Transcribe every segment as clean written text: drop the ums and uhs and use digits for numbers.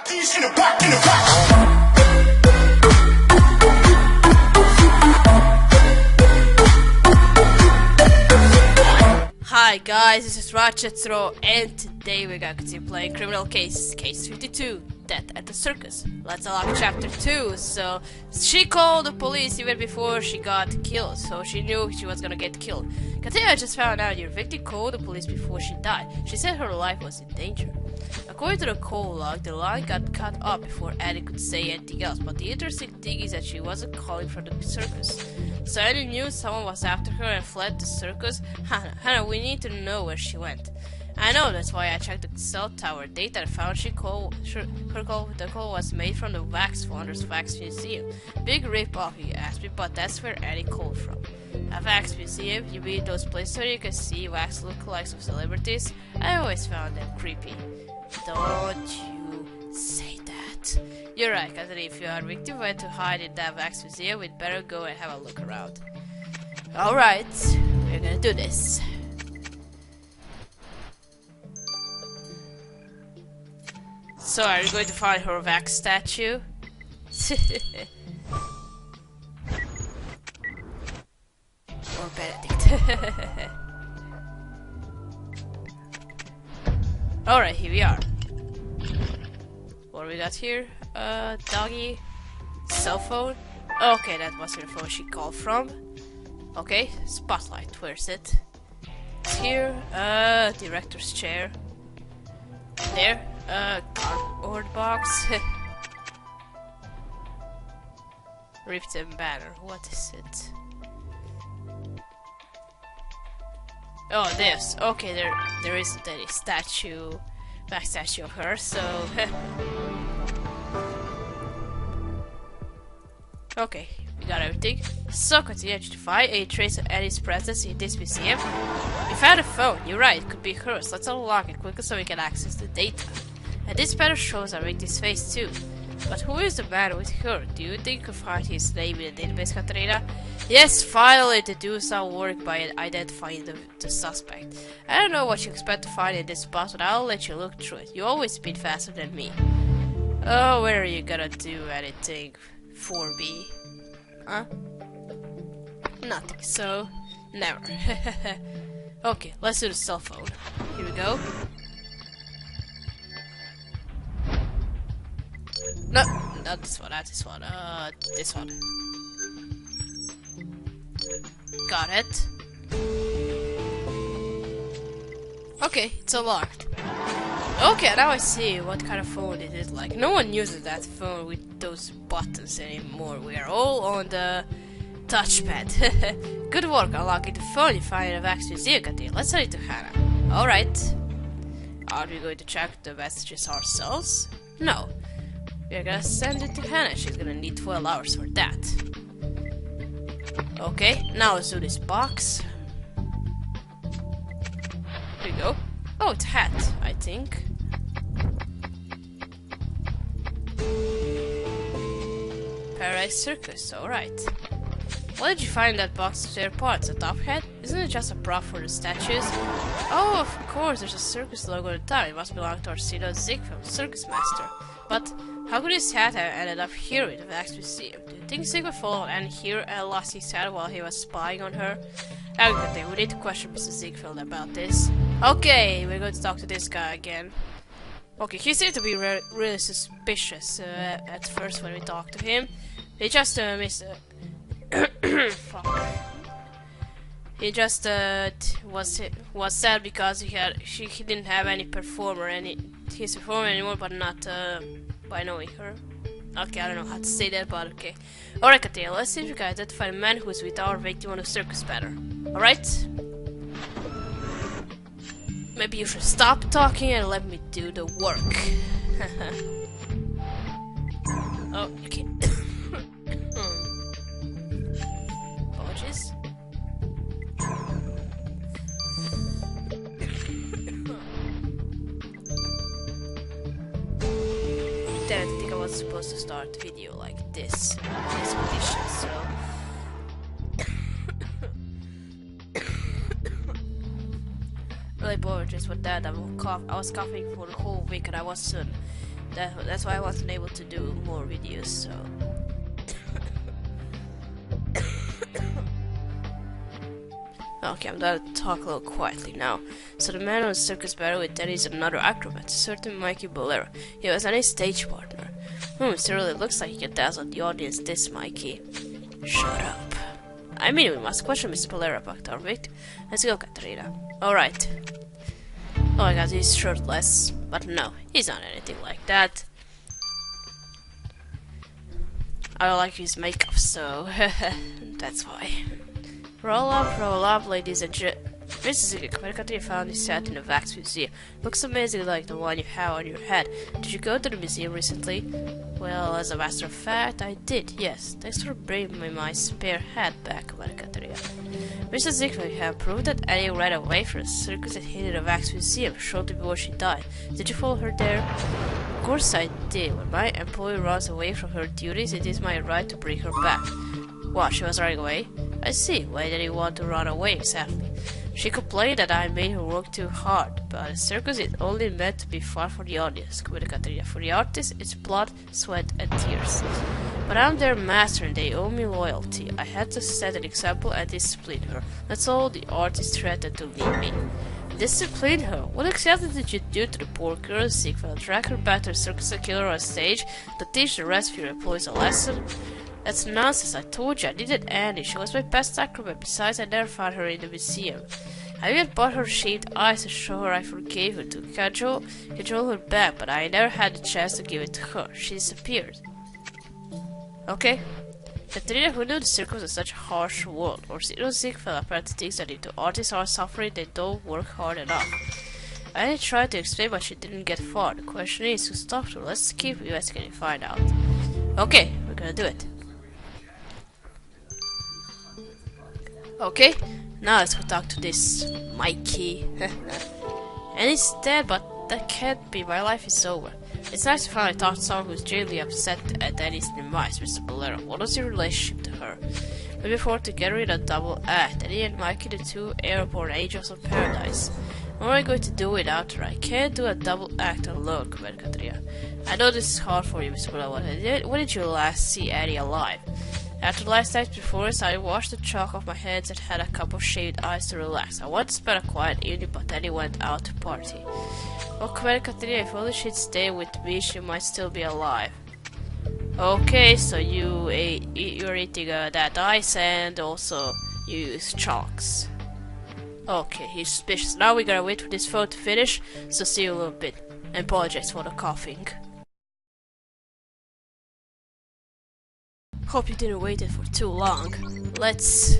Hi guys, this is Ratchet Throw, and today we're going to continue playing Criminal Case 52, Death at the Circus. Let's unlock chapter 2. So, she called the police even before she got killed, so she knew she was gonna get killed. Katia just found out your victim called the police before she died. She said her life was in danger. According to the call log, the line got cut off before Eddie could say anything else, but the interesting thing is that she wasn't calling from the circus. So Eddie knew someone was after her and fled the circus. Hannah, we need to know where she went. I know, that's why I checked the cell tower data and found the call was made from the Wax Founders Wax Museum. Big rip-off, you asked me, but that's where Eddie called from. A Wax Museum? You mean those places where you can see wax lookalikes of celebrities? I always found them creepy. Don't you say that. You're right, Catherine. If you are victim went to hide in that Wax Museum, we'd better go and have a look around. Alright, we're gonna do this. So, are you going to find her wax statue? Or Benedict. Alright, here we are. What do we got here? Doggy. Cell phone. Okay, that was her phone she called from. Okay, spotlight. Where's it? It's here. Director's chair. There. Cardboard box. Ripped banner. What is it? Oh, this. Okay, there isn't any back statue of her, so okay, we got everything. So continue to find a trace of Eddie's presence in this museum. We found a phone. You're right, it could be hers. Let's unlock it quickly so we can access the data. And this banner shows our victim's face too. But who is the man with her? Do you think you could find his name in the database, Katarina? Yes, finally to do some work by identifying the suspect. I don't know what you expect to find in this spot, but I'll let you look through it. You always speed faster than me. Oh, where are you gonna do anything for me? Huh? Nothing, so never. Okay, let's do the cell phone. Here we go. No, not this one, not this one. This one. Got it. Okay, it's unlocked. Okay, now I see what kind of phone it is like. No one uses that phone with those buttons anymore. We are all on the touchpad. Good work unlocking the phone you find in a Wax Museum. Let's send it to Hannah. Alright. Are we going to check the messages ourselves? No. We're gonna send it to Hannah. She's gonna need 12 hours for that. Okay, now let's do this box. Here we go. Oh, it's a hat, I think. Paradise Circus, alright. What did you find in that box of spare parts? A top hat? Isn't it just a prop for the statues? Oh, of course, there's a circus logo on the top. It must belong to Orsino Ziegfeld, Circus Master. But how could his hat have ended up here in the Wax Museum? Do you think Ziegfeld followed Anne here and lost his hat while he was spying on her? Okay, we need to question Mr. Ziegfeld about this. Okay, we're going to talk to this guy again. Okay, he seemed to be really suspicious at first when we talked to him. He just fuck. He just was sad because he didn't have any performer, his performer anymore, but not by knowing her. Okay, I don't know how to say that, but okay. Alright, Katia, let's see if we can identify the man who's with our victim on the circus banner. Alright? Maybe you should stop talking and let me do the work. Oh, you can't. Apologies. Damn, I think I was supposed to start the video like this, in this condition, so. Really apologies for that. I was coughing for the whole week and I wasn't That's why I wasn't able to do more videos, so... Okay, I'm gonna talk a little quietly now. So the man on the circus battle with Danny is another acrobat, a certain Mikey Bolero. He was any stage partner. It really looks like he can dazzle the audience, this Mikey. Shut up. I mean, we must question Mr. Bolero about our victim. Let's go, Katarina. Alright. Oh my god, he's shirtless. But no, he's not anything like that. I don't like his makeup, so that's why. Roll up, ladies and gentlemen. Mrs. Katarina found this set in the Wax Museum. Looks amazing like the one you have on your head. Did you go to the museum recently? Well, as a matter of fact, I did, yes. Thanks for bringing me my spare hat back, Katarina. Mrs. Ziegler, you have proved that Annie ran away from the circus and hid in the Wax Museum shortly before she died. Did you follow her there? Of course I did. When my employee runs away from her duties, it is my right to bring her back. What, she was running away? I see. Why did he want to run away exactly? She complained that I made her work too hard, but a circus is only meant to be fun for the audience, commented Katarina. For the artists, it's blood, sweat, and tears. But I'm their master and they owe me loyalty. I had to set an example and discipline her. That's all the artist threatened to leave me. Discipline her? What exactly did you do to the poor girl, Ziegfeld? Drag her back to the circus and kill her on stage to teach the rest of your employees a lesson? That's nonsense, I told you, I needed Annie. She was my best acrobat, besides I never found her in the museum. I even bought her shaved eyes to show her I forgave her, to cajole her back, but I never had the chance to give it to her. She disappeared. Okay. Katarina, who knew the circus was such a harsh world, or Ziegfeld apparently thinks that if the artists are suffering, they don't work hard enough. I tried to explain, but she didn't get far. The question is, who stopped her? Let's keep investigating and find out. Okay, we're gonna do it. Okay, now let's go talk to this Mikey. And he's dead, but that can't be. My life is over. It's nice to finally talk to someone who's genuinely upset at Danny's demise, Mr. Bolero. What was your relationship to her? We before together in a double act. Danny and Mikey, the two airborne angels of paradise. What am I going to do without her? I can't do a double act alone, commented Katarina. I know this is hard for you, Mr. Bolero. When did you last see Annie alive? After last night's performance, I washed the chalk off my hands and had a cup of shaved ice to relax. I wanted to spend a quiet evening, but Annie went out to party. Oh, commented Katarina, if only she'd stay with me, she might still be alive. Okay, so you're eating that ice and also you use chalks. Okay, he's suspicious. Now we gotta wait for this phone to finish, so see you in a little bit. And apologize for the coughing. Hope you didn't wait it for too long. Let's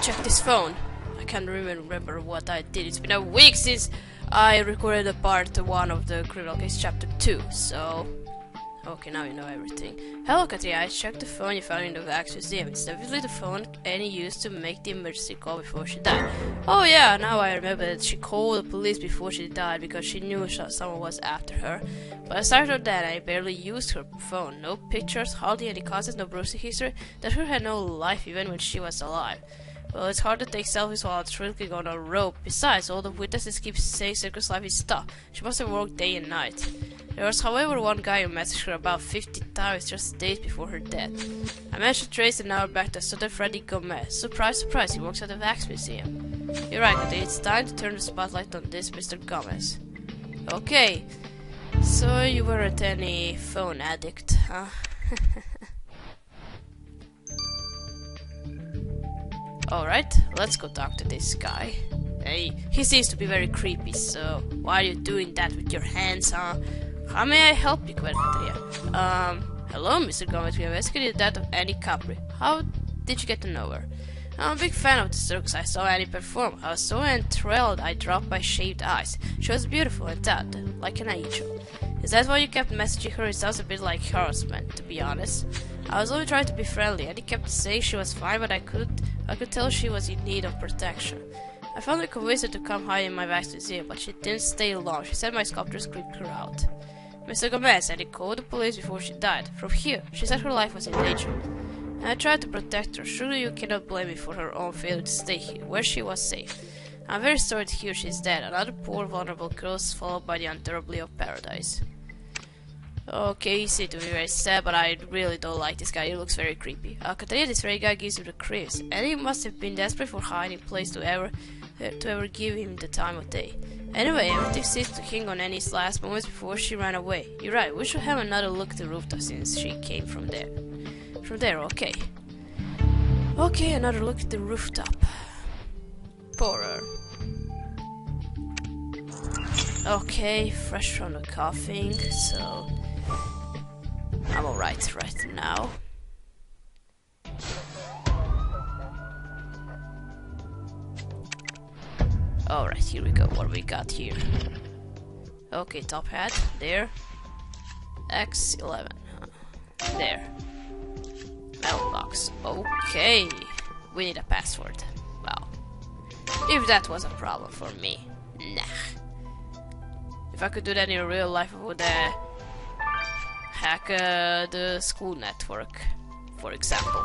check this phone. I can't remember what I did. It's been a week since I recorded the part 1 of the Criminal Case Chapter 2, so... Okay, now you know everything. Hello, Katia. I checked the phone you found in the Wax Museum. It's definitely the phone Annie used to make the emergency call before she died. Oh yeah, now I remember that she called the police before she died because she knew someone was after her. But aside from that, I barely used her phone. No pictures, hardly any contacts, no browsing history. That her had no life even when she was alive. Well, it's hard to take selfies while drinking on a rope. Besides, all the witnesses keep saying Circus life is tough. She must have worked day and night. There was, however, one guy who messaged her about 50 times just days before her death. I managed to trace an hour back to Southern Freddy Gomez. Surprise, surprise, he works at the Wax Museum. You're right, Katie, it's time to turn the spotlight on this Mr. Gomez. Okay, so you weren't any phone addict, huh? Alright, let's go talk to this guy. Hey, he seems to be very creepy, so why are you doing that with your hands, huh? How may I help you, Katarina? Hello, Mr. Gomez. We investigated the death of Annie Capri. How did you get to know her? I'm a big fan of the circus. I saw Annie perform. I was so enthralled I dropped my shaved eyes. She was beautiful and talented, like an angel. Is that why you kept messaging her? It sounds a bit like harassment, to be honest. I was only trying to be friendly. Annie kept saying she was fine, but I could tell she was in need of protection. I finally convinced her to come hide in my Wax Museum, but she didn't stay long. She said my sculptures creeped her out. Mr. Gomez, Annie called the police before she died. From here, she said her life was in danger. And I tried to protect her. Surely you cannot blame me for her own failure to stay here, where she was safe. I'm very sorry to hear she's dead. Another poor, vulnerable girl is followed by the unbearably of paradise. Okay, he seemed to be very sad, but I really don't like this guy. He looks very creepy. Katarina, this very guy gives him the creeps, and he must have been desperate for hiding place to ever give him the time of day. Anyway, everything seems to hang on Annie's last moments before she ran away. You're right, we should have another look at the rooftop since she came from there. Okay. Okay, another look at the rooftop. Poor her. Okay, fresh from the coughing, so I'm alright right now. Alright, here we go. What we got here? Okay, top hat. There. X11. There. Mailbox. Okay. We need a password. Wow. If that was a problem for me. Nah. If I could do that in real life, I would hack the school network, for example.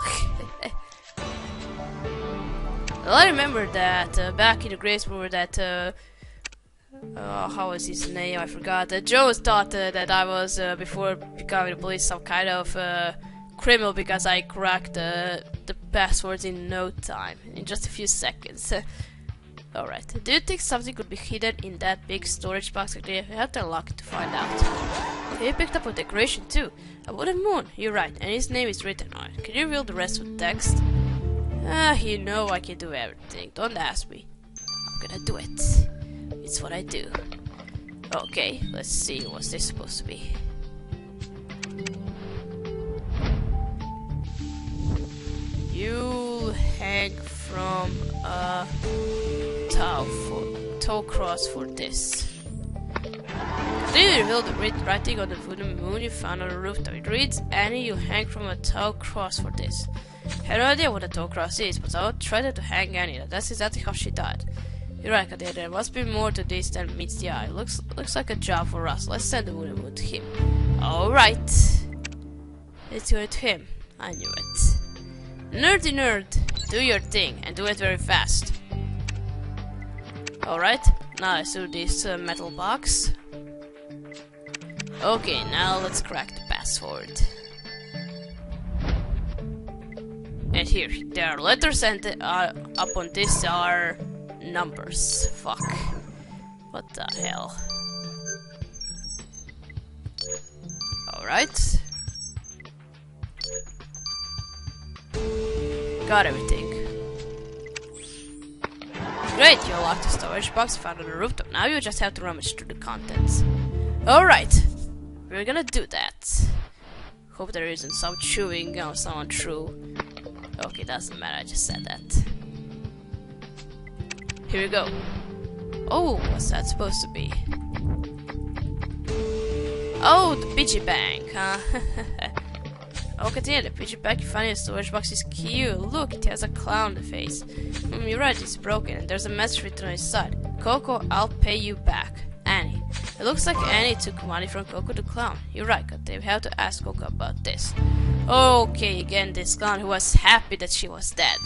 Well, I remember that back in the grade school that how was his name? I forgot. Joe thought that I was before becoming the police some kind of criminal because I cracked the passwords in no time, in just a few seconds. Alright, do you think something could be hidden in that big storage box? You have to unlock it to find out. Okay, you picked up a decoration too. A wooden moon, you're right, and his name is written on it. Can you reveal the rest with text? You know I can do everything. Don't ask me. I'm gonna do it. It's what I do. Okay, let's see. What's this supposed to be? You hang from a toe cross for this. Do you reveal the writing on the wooden moon you found on the rooftop? It reads, Annie, you hang from a toe cross for this. I had no idea what a toe cross is, but I tried to hang Annie. That's exactly how she died. You're right, Katia, there must be more to this than meets the eye. Looks like a job for us. Let's send the wooden moon to him. Alright. Let's do it to him. I knew it. Nerdy nerd, do your thing, and do it very fast. Alright, now let's do this metal box. Okay, now let's crack the password. And here, there are letters and up on this are numbers. Fuck. What the hell? Alright. Got everything. Great, you unlocked the storage box found on the rooftop. Now you just have to rummage through the contents. Alright. We're gonna do that. Hope there isn't some chewing gum someone threw. Okay, doesn't matter, I just said that. Here we go. Oh, what's that supposed to be? Oh, the piggy bank, huh? Oh, continue, the piggy bank you find in the storage box is cute. Look, it has a clown face. You're right, it's broken, and there's a message written on its side. Coco, I'll pay you back. Annie. It looks like Annie took money from Coco the clown. You're right, but they have to ask Coco about this. Okay, again, this clown who was happy that she was dead.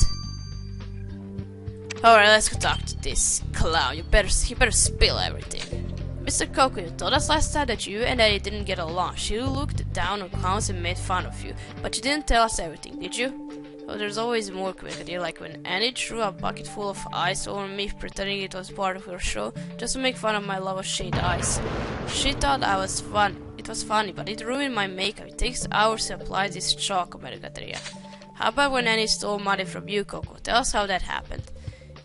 Alright, let's go talk to this clown. He better spill everything. Mr. Coco, you told us last time that you and Eddie didn't get along. She looked down on clowns and made fun of you. But you didn't tell us everything, did you? Oh, there's always more comedy, like when Annie threw a bucket full of ice over me, pretending it was part of her show, just to make fun of my love of shade ice. She thought I was fun. It was funny, but it ruined my makeup. It takes hours to apply this chalk, Americateria. How about when Annie stole money from you, Coco? Tell us how that happened.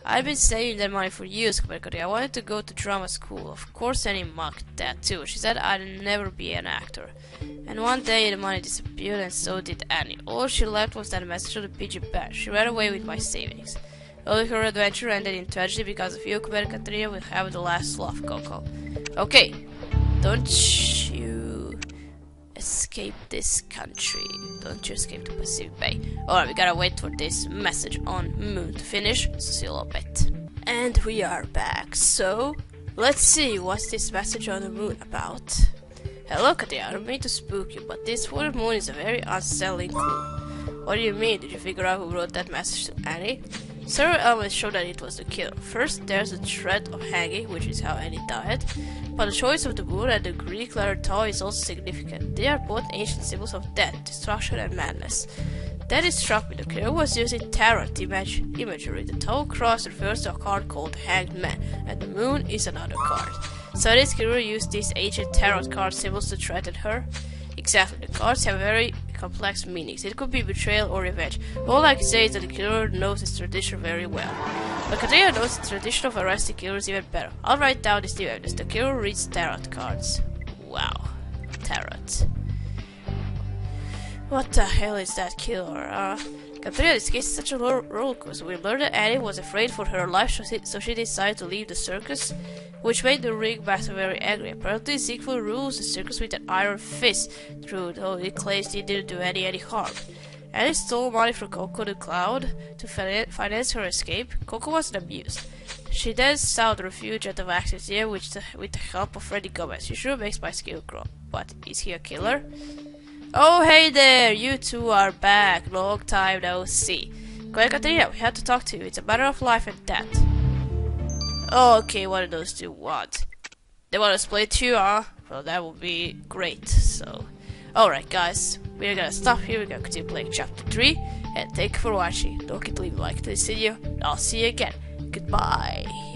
I've been saving that money for years, Americateria. I wanted to go to drama school. Of course, Annie mocked that too. She said I'd never be an actor. And one day the money disappeared, and so did Annie. All she left was that message of the PG band. She ran away with my savings. Only her adventure ended in tragedy because of you, Katrina will have the last laugh, Coco. Okay, don't you escape this country. Don't you escape the Pacific Bay. Alright, we gotta wait for this message on Moon to finish, so see you a little bit. And we are back, so let's see what's this message on the moon about. Hello, Katia, I don't mean to spook you, but this wooden moon is a very unsettling clue. What do you mean? Did you figure out who wrote that message to Annie? Several elements show that it was the killer. First, there's a threat of hanging, which is how Annie died. But the choice of the moon and the Greek letter tau is also significant. They are both ancient symbols of death, destruction, and madness. Then it struck me the killer was using tarot imagery. The tau cross refers to a card called Hanged Man, and the moon is another card. So this killer used these ancient tarot card symbols to threaten her? Exactly, the cards have very complex meanings. It could be betrayal or revenge. All I can say is that the killer knows his tradition very well. But Katrina knows the tradition of arresting killers even better. I'll write down this new evidence. The killer reads tarot cards. Wow. Tarot. What the hell is that killer? Katrina, this case is such a roller coaster. We learned that Annie was afraid for her life, so she decided to leave the circus, which made the ringmaster very angry. Apparently, Siegfried rules the circus with an iron fist, though he claims he didn't do any harm. Annie stole money from Coco the Clown to finance her escape. Coco wasn't amused. She then sought refuge at the Wax Museum with the help of Freddy Gomez. She sure makes my skill grow. But is he a killer? Oh, hey there! You two are back. Long time no see. Go ahead, Katrina. We had to talk to you. It's a matter of life and death. Oh, okay, what do those two want? They want us to play too, huh? Well, that would be great. So, alright, guys. We're gonna stop here. We're gonna continue playing Chapter 3. And thank you for watching. Don't forget to leave a like to this video. I'll see you again. Goodbye.